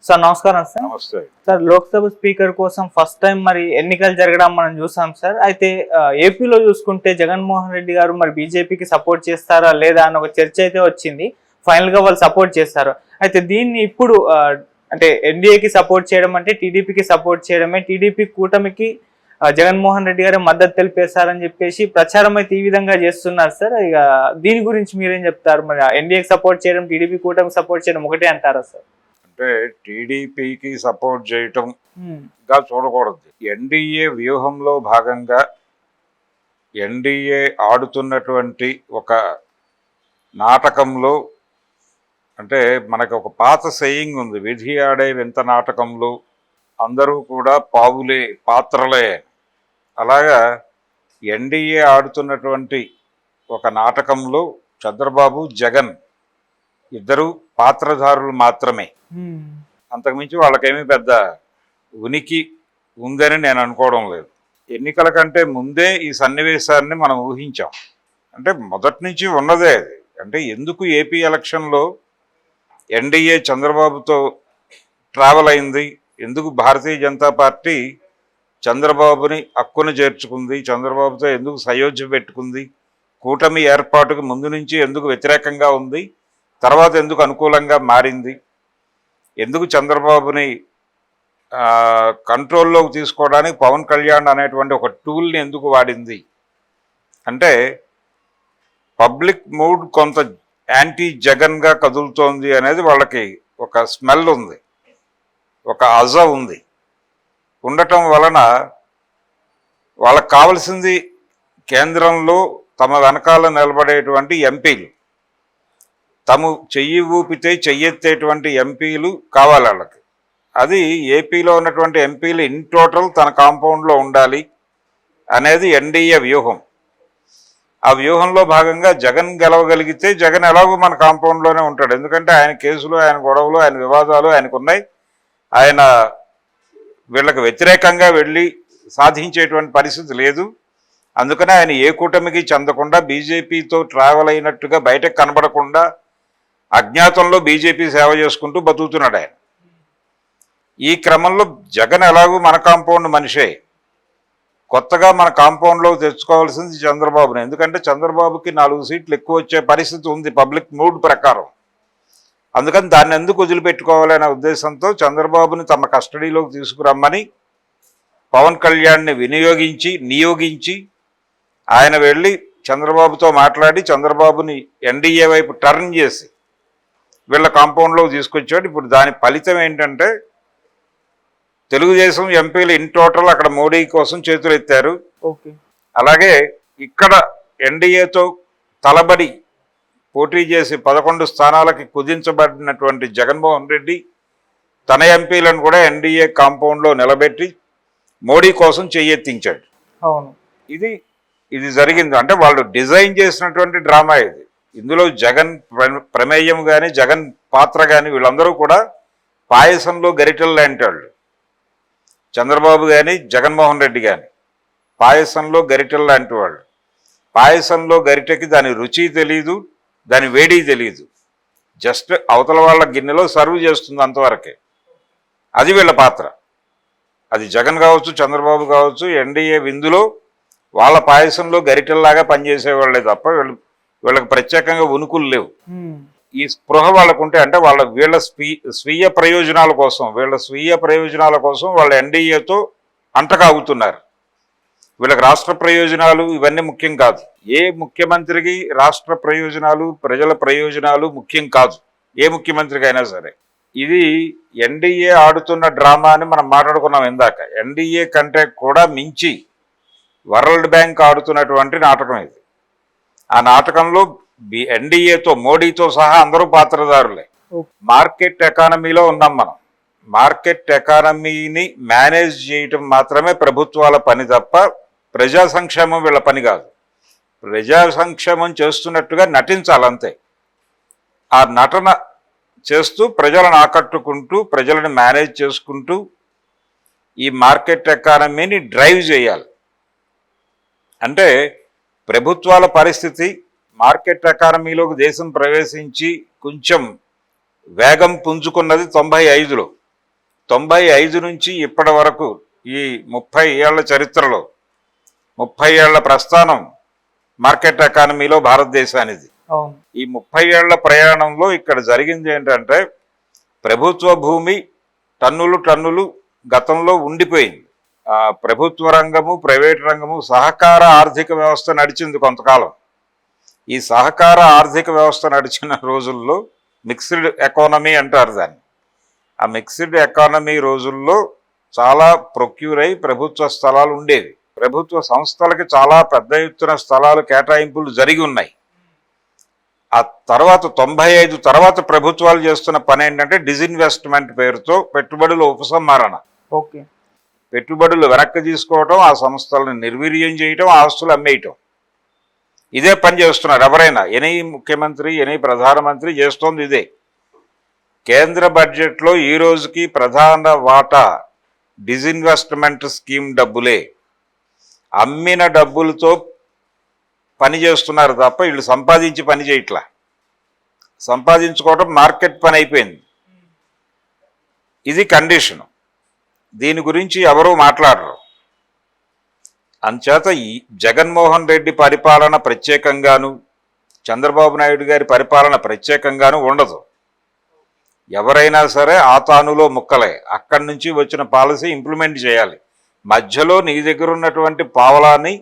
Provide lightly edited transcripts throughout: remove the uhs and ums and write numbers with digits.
Sir నమస్కారం sir. నమస్తే. Sir Lok Sabha speaker కోసం ఫస్ట్ టైం మరి ఎన్నికలు జరగడం మనం చూసాం సార్. అయితే ఏపీలో చూసుకుంటే జగన్మోహన్ రెడ్డి గారు మరి బీజేపీకి సపోర్ట్ చేస్తారా లేదా అని ఒక చర్చ అయితే వచ్చింది. ఫైనల్ గా వాళ్ళు సపోర్ట్ చేస్తారు. అయితే దీన్ని ఇప్పుడు అంటే ఎన్డీఏకి సపోర్ట్ చేయడం అంటే టీడీపీకి సపోర్ట్ చేయడమే, టీడీపీ కూటమికి జగన్మోహన్ రెడ్డి గారు మద్దతు తెలిపేశారని చెప్పేసి ప్రచారం అయితే ఈ విధంగా చేస్తున్నారు సార్. ఇక దీని గురించి మీరేం చెప్తారు? మరి ఎన్డీఏకి సపోర్ట్ చేయడం, టీడీపీ కూటమికి సపోర్ట్ చేయడం ఒకటే అంటారా సార్? అంటే టీడీపీకి సపోర్ట్ చేయటంగా చూడకూడదు. ఎన్డీఏ వ్యూహంలో భాగంగా ఎన్డీఏ ఆడుతున్నటువంటి ఒక నాటకంలో, అంటే మనకు ఒక పాత సెయింగ్ ఉంది, విధి ఆడే వింత నాటకంలో అందరూ కూడా పావులే పాత్రలే. అలాగా ఎన్డీఏ ఆడుతున్నటువంటి ఒక నాటకంలో చంద్రబాబు జగన్ ఇద్దరు పాత్రధారులు మాత్రమే. అంతకుమించి వాళ్ళకేమీ పెద్ద ఉనికి ఉందని నేను అనుకోవడం లేదు. ఎన్నికల కంటే ముందే ఈ సన్నివేశాన్ని మనం ఊహించాం. అంటే మొదటి నుంచి ఉన్నదే అది. అంటే ఎందుకు ఏపీ ఎలక్షన్లో ఎన్డీఏ చంద్రబాబుతో ట్రావెల్ అయింది, ఎందుకు భారతీయ జనతా పార్టీ చంద్రబాబుని హక్కును చేర్చుకుంది, చంద్రబాబుతో ఎందుకు సయోధ్య పెట్టుకుంది, కూటమి ఏర్పాటుకు ముందు నుంచి ఎందుకు వ్యతిరేకంగా ఉంది, తర్వాత ఎందుకు అనుకూలంగా మారింది, ఎందుకు చంద్రబాబుని కంట్రోల్లోకి తీసుకోవడానికి పవన్ కళ్యాణ్ అనేటువంటి ఒక టూల్ని ఎందుకు వాడింది అంటే, పబ్లిక్ మూడ్ కొంత యాంటీ జగన్గా కదులుతోంది అనేది వాళ్ళకి ఒక స్మెల్ ఉంది, ఒక అజ ఉంది. ఉండటం వలన వాళ్ళకి కావాల్సింది కేంద్రంలో తమ వెనకాల నిలబడేటువంటి ఎంపీలు, తము చెయ్యి ఊపితే చెయ్యెత్తేటువంటి ఎంపీలు కావాలి వాళ్ళకి. అది ఏపీలో ఉన్నటువంటి ఎంపీలు ఇన్ టోటల్ తన కాంపౌండ్లో ఉండాలి అనేది ఎన్డీఏ వ్యూహం. ఆ వ్యూహంలో భాగంగా జగన్ గెలవగలిగితే జగన్ ఎలాగో మన కాంపౌండ్లోనే ఉంటాడు. ఎందుకంటే ఆయన కేసులు, ఆయన గొడవలు, ఆయన వివాదాలు ఆయనకు ఉన్నాయి. ఆయన వీళ్ళకి వ్యతిరేకంగా వెళ్ళి సాధించేటువంటి పరిస్థితి లేదు. అందుకనే ఆయన ఏ కూటమికి చెందకుండా బీజేపీతో ట్రావెల్ అయినట్టుగా బయటకు కనబడకుండా అజ్ఞాతంలో బీజేపీ సేవ చేసుకుంటూ బతుకుతున్నాడు ఆయన. ఈ క్రమంలో జగన్ ఎలాగూ మన కాంపౌండ్ మనిషే, కొత్తగా మన కాంపౌండ్లో తెచ్చుకోవాల్సింది చంద్రబాబుని. ఎందుకంటే చంద్రబాబుకి 4 సీట్లు ఎక్కువ వచ్చే పరిస్థితి ఉంది పబ్లిక్ మూడ్ ప్రకారం. అందుకని దాన్ని ఎందుకు వదిలిపెట్టుకోవాలనే ఉద్దేశంతో చంద్రబాబుని తమ కస్టడీలోకి తీసుకురమ్మని పవన్ కళ్యాణ్ని నియోగించి ఆయన వెళ్ళి చంద్రబాబుతో మాట్లాడి చంద్రబాబుని ఎన్డీఏ వైపు టర్న్ చేసి వీళ్ళ కాంపౌండ్లోకి తీసుకొచ్చాడు. ఇప్పుడు దాని ఫలితం ఏంటంటే తెలుగుదేశం ఎంపీలు ఇన్ టోటల్ అక్కడ మోడీ కోసం చేతులు ఎత్తారు. అలాగే ఇక్కడ ఎన్డీఏతో తలబడి పోటీ చేసి 11 స్థానాలకి కుదించబడినటువంటి జగన్మోహన్ రెడ్డి తన ఎంపీలను కూడా ఎన్డీఏ కాంపౌండ్లో నిలబెట్టి మోడీ కోసం చెయ్యెత్తించాడు. ఇది జరిగింది. అంటే వాళ్ళు డిజైన్ చేసినటువంటి డ్రామా ఇది. ఇందులో జగన్ ప్రమేయం కానీ, జగన్ పాత్ర కానీ వీళ్ళందరూ కూడా పాయసంలో గరిటెలు లాంటి వాళ్ళు. చంద్రబాబు కానీ, జగన్మోహన్ రెడ్డి కానీ పాయసంలో గరిటెలు లాంటి వాళ్ళు. పాయసంలో గరిటెకి దాని రుచి తెలీదు, దాని వేడి తెలీదు. జస్ట్ అవతల వాళ్ళ గిన్నెలో సర్వ్ చేస్తుంది అంతవరకే. అది వీళ్ళ పాత్ర. అది జగన్ కావచ్చు, చంద్రబాబు కావచ్చు, ఎన్డీఏ విందులో వాళ్ళ పాయసంలో గరిటెల్లాగా పనిచేసేవాళ్ళే తప్ప వీళ్ళకి ప్రత్యేకంగా ఉనుకులు లేవు. ఈ స్పృహ వాళ్ళకుంటే, అంటే వీళ్ళ స్వీయ ప్రయోజనాల కోసం వాళ్ళు ఎన్డీఏతో అంటకాగుతున్నారు. వీళ్ళకి రాష్ట్ర ప్రయోజనాలు ఇవన్నీ ముఖ్యం కాదు. ఏ ముఖ్యమంత్రికి రాష్ట్ర ప్రయోజనాలు, ప్రజల ప్రయోజనాలు ముఖ్యం కాదు, ఏ ముఖ్యమంత్రికి అయినా సరే. ఇది ఎన్డీఏ ఆడుతున్న డ్రామా అని మనం మాట్లాడుకున్నాం ఇందాక. ఎన్డీఏ కంటే కూడా మించి వరల్డ్ బ్యాంక్ ఆడుతున్నటువంటి నాటకం ఇది. ఆ నాటకంలో ఎన్డీఏతో, మోడీతో సహా అందరూ పాత్రదారులే. మార్కెట్ ఎకానమీలో ఉన్నాం మనం. మార్కెట్ ఎకానమీని మేనేజ్ చేయటం మాత్రమే ప్రభుత్వాల పని తప్ప ప్రజా సంక్షేమం వీళ్ళ పని కాదు. ప్రజా సంక్షేమం చేస్తున్నట్టుగా నటించాలంతే. ఆ నటన చేస్తూ ప్రజలను ఆకట్టుకుంటూ, ప్రజలను మేనేజ్ చేసుకుంటూ ఈ మార్కెట్ ఎకానమీని డ్రైవ్ చేయాలి. అంటే ప్రభుత్వాల పరిస్థితి, మార్కెట్ ఎకానమీలోకి దేశం ప్రవేశించి కొంచెం వేగం పుంజుకున్నది 95లో. 95 నుంచి ఇప్పటి వరకు ఈ 30 ఏళ్ల చరిత్రలో 30 ఏళ్ల ప్రస్థానం మార్కెట్ ఎకానమీలో భారతదేశానిది. అవును. ఈ 30 ఏళ్ల ప్రయాణంలో ఇక్కడ జరిగింది ఏంటంటే ప్రభుత్వ భూమి టన్నులు గతంలో ఉండిపోయింది. ప్రభుత్వ రంగము ప్రైవేట్ రంగము సహకార ఆర్థిక వ్యవస్థ నడిచింది కొంతకాలం. ఈ సహకార ఆర్థిక వ్యవస్థ నడిచిన రోజుల్లో మిక్స్డ్ ఎకానమీ అంటారు దాన్ని. ఆ మిక్స్డ్ ఎకానమీ రోజుల్లో చాలా ప్రొక్యూర్ అయి ప్రభుత్వ స్థలాలు ఉండేవి. ప్రభుత్వ సంస్థలకి చాలా పెద్ద ఎత్తున స్థలాలు కేటాయింపులు జరిగి ఉన్నాయి. ఆ తర్వాత 95 తర్వాత ప్రభుత్వాలు చేస్తున్న పని ఏంటంటే డిజిన్వెస్ట్మెంట్ పేరుతో పెట్టుబడుల ఉపసంహరణ. ఓకే. పెట్టుబడులు వెనక్కి తీసుకోవటం, ఆ సంస్థలను నిర్వీర్యం చేయటం, ఆస్తులు అమ్మేయటం, ఇదే పని చేస్తున్నారు ఎవరైనా. ఎనీ ముఖ్యమంత్రి ఎనీ ప్రధానమంత్రి చేస్తోంది ఇదే. కేంద్ర బడ్జెట్లో ఈ రోజుకి ప్రధాన వాటా డిజిన్వెస్ట్మెంట్ స్కీమ్ డబ్బులే. అమ్మిన డబ్బులతో పని చేస్తున్నారు తప్ప వీళ్ళు సంపాదించి పని చేయట్లా. సంపాదించుకోవటం మార్కెట్ పని అయిపోయింది. ఇది కండిషను. దీని గురించి ఎవరూ మాట్లాడరు. అంచేత ఈ జగన్మోహన్ రెడ్డి పరిపాలన ప్రత్యేకంగాను చంద్రబాబు నాయుడు గారి పరిపాలన ప్రత్యేకంగాను ఉండదు. ఎవరైనా సరే ఆ తానులో ముక్కలే. అక్కడి నుంచి వచ్చిన పాలసీ ఇంప్లిమెంట్ చేయాలి. మధ్యలో నీ దగ్గర ఉన్నటువంటి పావలాన్ని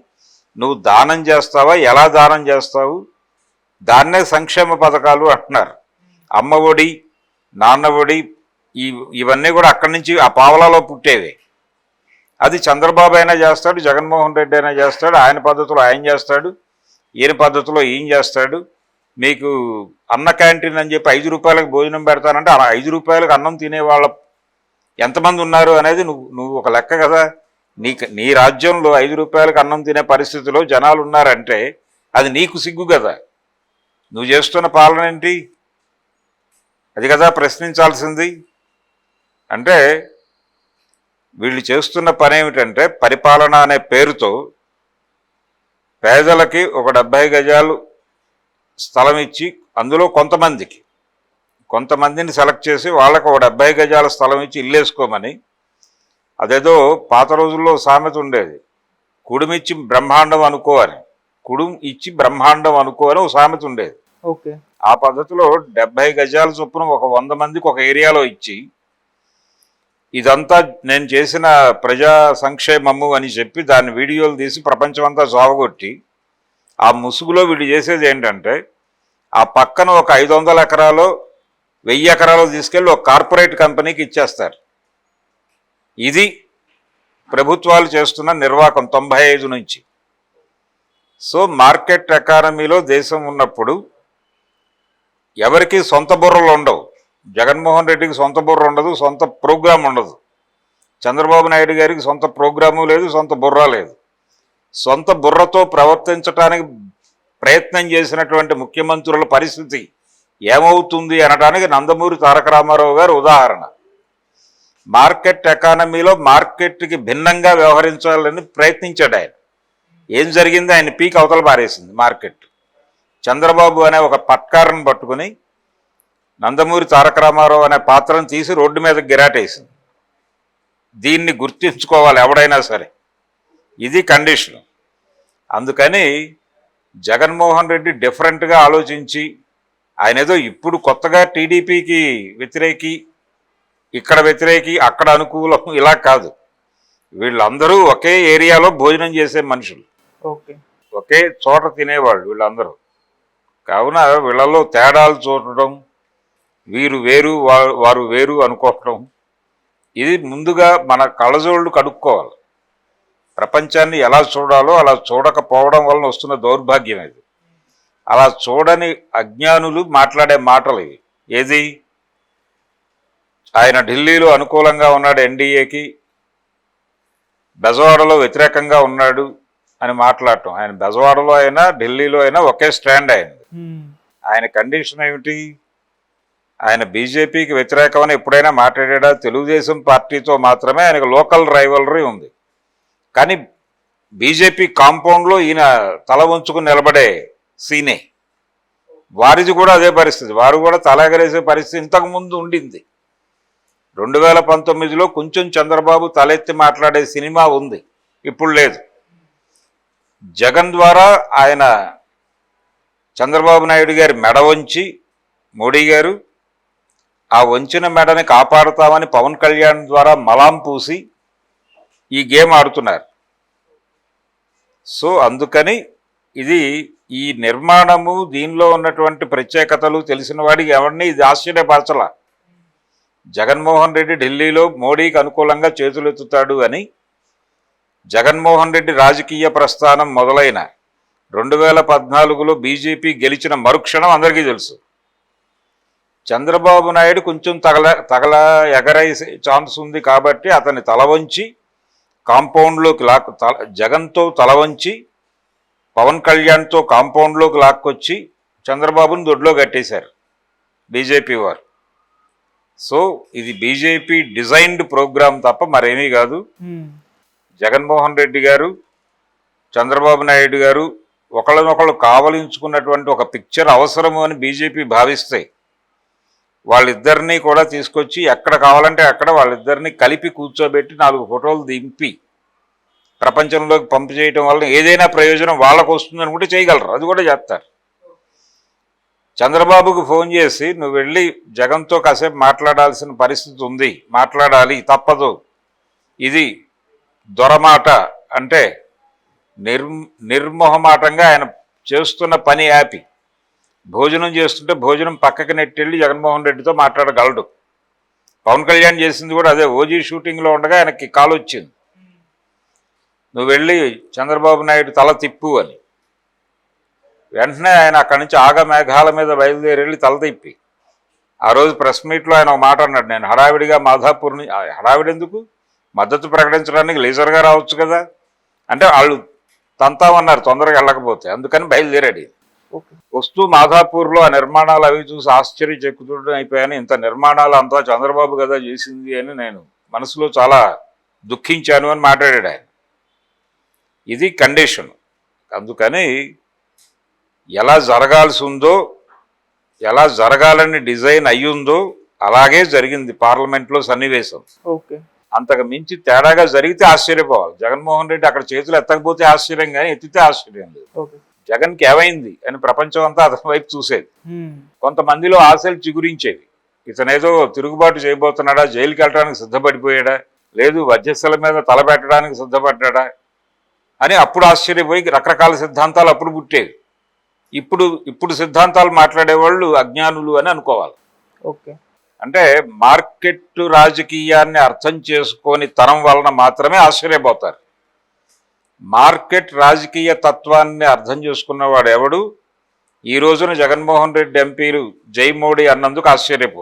నువ్వు దానం చేస్తావా, ఎలా దానం చేస్తావు, దాన్నే సంక్షేమ పథకాలు అంటున్నారు. అమ్మ ఒడి, నాన్న ఒడి, ఇవన్నీ కూడా అక్కడి నుంచి ఆ పావలాలో పుట్టేవి. అది చంద్రబాబు అయినా చేస్తాడు, జగన్మోహన్ రెడ్డి అయినా చేస్తాడు. ఆయన పద్ధతిలో ఆయన చేస్తాడు, ఈయన పద్ధతిలో ఈయన చేస్తాడు. మీకు అన్న క్యాంటీన్ అని చెప్పి 5 రూపాయలకు భోజనం పెడతానంటే అలా 5 రూపాయలకు అన్నం తినేవాళ్ళ ఎంతమంది ఉన్నారు అనేది నువ్వు ఒక లెక్క కదా. నీ రాజ్యంలో 5 రూపాయలకు అన్నం తినే పరిస్థితిలో జనాలు ఉన్నారంటే అది నీకు సిగ్గు కదా. నువ్వు చేస్తున్న పాలన ఏంటి, అది కదా ప్రశ్నించాల్సింది. అంటే వీళ్ళు చేస్తున్న పని ఏమిటంటే పరిపాలన అనే పేరుతో పేదలకి ఒక 70 గజాలు స్థలం ఇచ్చి అందులో కొంతమందిని సెలెక్ట్ చేసి వాళ్ళకు ఒక 70 గజాల స్థలం ఇచ్చి ఇల్లేసుకోమని. అదేదో పాత రోజుల్లో సామెత ఉండేది, కుడుమిచ్చి బ్రహ్మాండం అనుకో అని. కుడుం ఇచ్చి బ్రహ్మాండం అనుకో అని ఒక సామెత ఉండేది. ఓకే. ఆ పద్ధతిలో 70 గజాల చొప్పున ఒక 100 మందికి ఒక ఏరియాలో ఇచ్చి ఇదంతా నేను చేసిన ప్రజా సంక్షేమము అని చెప్పి దాన్ని వీడియోలు తీసి ప్రపంచమంతా సావగొట్టి ఆ ముసుగులో వీళ్ళు చేసేది ఏంటంటే ఆ పక్కన ఒక 500 ఎకరాలు 1000 ఎకరాలు తీసుకెళ్ళి ఒక కార్పొరేట్ కంపెనీకి ఇచ్చేస్తారు. ఇది ప్రభుత్వాలు చేస్తున్న నిర్వాహకం 95 నుంచి. సో మార్కెట్ ఎకానమీలో దేశం ఉన్నప్పుడు ఎవరికి సొంత బుర్రలు ఉండవు. జగన్మోహన్ రెడ్డికి సొంత బుర్ర ఉండదు, సొంత ప్రోగ్రాం ఉండదు. చంద్రబాబు నాయుడు గారికి సొంత ప్రోగ్రాము లేదు, సొంత బుర్ర లేదు. సొంత బుర్రతో ప్రవర్తించడానికి ప్రయత్నం చేసినటువంటి ముఖ్యమంత్రుల పరిస్థితి ఏమవుతుంది అనడానికి నందమూరి తారక రామారావు గారు ఉదాహరణ. మార్కెట్ ఎకానమీలో మార్కెట్కి భిన్నంగా వ్యవహరించాలని ప్రయత్నించాడు ఆయన. ఏం జరిగింది, ఆయన పీక్ అవతల పారేసింది మార్కెట్. చంద్రబాబు అనే ఒక పట్కారను పట్టుకుని నందమూరి తారక రామారావు అనే పాత్రను తీసి రోడ్డు మీద గిరాటేసింది. దీన్ని గుర్తించుకోవాలి ఎవడైనా సరే. ఇది కండిషన్. అందుకని జగన్మోహన్ రెడ్డి డిఫరెంట్గా ఆలోచించి ఆయన ఏదో ఇప్పుడు కొత్తగా టీడీపీకి వ్యతిరేకి, ఇక్కడ వ్యతిరేకి, అక్కడ అనుకూలం ఇలా కాదు. వీళ్ళందరూ ఒకే ఏరియాలో భోజనం చేసే మనుషులు, ఒకే చోట తినేవాళ్ళు వీళ్ళందరూ. కావున వీళ్ళలో తేడాలు చూడటం, వీరు వేరు వారు వేరు అనుకోవటం, ఇది ముందుగా మన కళ్ళజోళ్ళు కడుక్కోవాలి. ప్రపంచాన్ని ఎలా చూడాలో అలా చూడకపోవడం వలన వస్తున్న దౌర్భాగ్యం ఇది. అలా చూడని అజ్ఞానులు మాట్లాడే మాటలు ఇవి. ఏది, ఆయన ఢిల్లీలో అనుకూలంగా ఉన్నాడు ఎన్డీఏకి, బెజవాడలో వ్యతిరేకంగా ఉన్నాడు అని మాట్లాడటం. ఆయన బెజవాడలో అయినా ఢిల్లీలో అయినా ఒకే స్టాండ్ అయింది. ఆయన కండిషన్ ఏమిటి, ఆయన బీజేపీకి వ్యతిరేకమని ఎప్పుడైనా మాట్లాడా? తెలుగుదేశం పార్టీతో మాత్రమే ఆయనకు లోకల్ రైవలరీ ఉంది. కానీ బీజేపీ కాంపౌండ్లో ఈయన తల వంచుకుని నిలబడే సీనే. వారిది కూడా అదే పరిస్థితి. వారు కూడా తల ఎగరేసే పరిస్థితి ఇంతకుముందు ఉండింది. 2019లో కొంచెం చంద్రబాబు తలెత్తి మాట్లాడే సినిమా ఉంది, ఇప్పుడు లేదు. జగన్ ద్వారా ఆయన చంద్రబాబు నాయుడు గారి మెడ వంచి మోడీ గారు ఆ వంచిన మెడని కాపాడుతామని పవన్ కళ్యాణ్ ద్వారా మలాం పూసి ఈ గేమ్ ఆడుతున్నారు. సో అందుకని ఇది ఈ నిర్మాణము, దీనిలో ఉన్నటువంటి ప్రత్యేకతలు తెలిసిన వాడికి ఎవరిని ఇది ఆశ్చర్యపరచలా. జగన్మోహన్ రెడ్డి ఢిల్లీలో మోడీకి అనుకూలంగా చేతులెత్తుతాడు అని జగన్మోహన్ రెడ్డి రాజకీయ ప్రస్థానం మొదలైన 2014లో బీజేపీ గెలిచిన మరుక్షణం అందరికీ తెలుసు. చంద్రబాబు నాయుడు కొంచెం తగల ఎగరేసే ఛాన్స్ ఉంది కాబట్టి అతని తల వంచి కాంపౌండ్లోకి జగన్తో తల వంచి పవన్ కళ్యాణ్తో కాంపౌండ్లోకి లాక్కొచ్చి చంద్రబాబును దొడ్లో కట్టేశారు బీజేపీ వారు. సో ఇది బీజేపీ డిజైన్డ్ ప్రోగ్రామ్ తప్ప మరేమీ కాదు. జగన్మోహన్ రెడ్డి గారు, చంద్రబాబు నాయుడు గారు ఒకళ్ళనొకళ్ళు కావలించుకున్నటువంటి ఒక పిక్చర్ అవసరము అని బీజేపీ భావిస్తే వాళ్ళిద్దరినీ కూడా తీసుకొచ్చి ఎక్కడ కావాలంటే అక్కడ వాళ్ళిద్దరినీ కలిపి కూర్చోబెట్టి 4 ఫోటోలు దింపి ప్రపంచంలోకి పంపు చేయటం వల్ల ఏదైనా ప్రయోజనం వాళ్ళకు వస్తుంది అనుకుంటే చేయగలరు, అది కూడా చేస్తారు. చంద్రబాబుకు ఫోన్ చేసి నువ్వు వెళ్ళి జగన్తో కాసేపు మాట్లాడాల్సిన పరిస్థితి ఉంది, మాట్లాడాలి, తప్పదు, ఇది దొరమాట అంటే నిర్మోహమాటంగా ఆయన చేస్తున్న పని ఆపి భోజనం చేస్తుంటే భోజనం పక్కకి నెట్టెళ్ళి జగన్మోహన్ రెడ్డితో మాట్లాడగలడు. పవన్ కళ్యాణ్ చేసింది కూడా అదే. ఓజీ షూటింగ్లో ఉండగా ఆయనకి కాల్ వచ్చింది, నువ్వు వెళ్ళి చంద్రబాబు నాయుడు తల తిప్పు అని. వెంటనే ఆయన అక్కడి నుంచి ఆగమేఘాల మీద బయలుదేరి వెళ్ళి తల తిప్పి ఆ రోజు ప్రెస్ మీట్లో ఆయన ఒక మాట అన్నాడు, నేను హడావిడిగా మాధాపూర్ని, హడావిడి ఎందుకు, మద్దతు ప్రకటించడానికి లేజర్గా రావచ్చు కదా అంటే వాళ్ళు తంతామన్నారు తొందరగా వెళ్ళకపోతే, అందుకని బయలుదేరాడు. వస్తూ మాధాపూర్లో ఆ నిర్మాణాలు అవి చూసి ఆశ్చర్య చెక్కుతుండడం అయిపోయాను. ఇంత నిర్మాణాలు అంతా చంద్రబాబు కదా చేసింది అని నేను మనసులో చాలా దుఃఖించాను అని మాట్లాడాడు ఆయన. ఇది కండిషన్. అందుకని ఎలా జరగాల్సి ఉందో, ఎలా జరగాలని డిజైన్ అయ్యుందో అలాగే జరిగింది పార్లమెంట్లో సన్నివేశం. ఓకే, అంతకు మించి తేడాగా జరిగితే ఆశ్చర్యపోవాలి. జగన్మోహన్ రెడ్డి అక్కడ చేతులు ఎత్తకపోతే ఆశ్చర్యం, కానీ ఎత్తితే ఆశ్చర్యం లేదు. జగన్కి ఏమైంది అని ప్రపంచం అంతా అతని వైపు చూసేది. కొంతమందిలో ఆశలు చిగురించేవి, ఇతనేదో తిరుగుబాటు చేయబోతున్నాడా, జైలుకి వెళ్ళడానికి సిద్ధపడిపోయాడా, లేదు వధ్యస్థల మీద తలపెట్టడానికి సిద్ధపడ్డా అని అప్పుడు ఆశ్చర్యపోయి రకరకాల సిద్ధాంతాలు అప్పుడు పుట్టేవి. ఇప్పుడు సిద్ధాంతాలు మాట్లాడేవాళ్ళు అజ్ఞానులు అని అనుకోవాలి. ఓకే, అంటే మార్కెట్ రాజకీయాన్ని అర్థం చేసుకొని తరం వలన మాత్రమే ఆశ్చర్యపోతారు. మార్కెట్ రాజకీయ తత్వాన్ని అర్థం చేసుకున్నవాడు ఎవడు ఈ రోజున జగన్మోహన్ రెడ్డి ఎంపీలు జై మోడీ అన్నందుకు ఆశ్చర్యపోరు.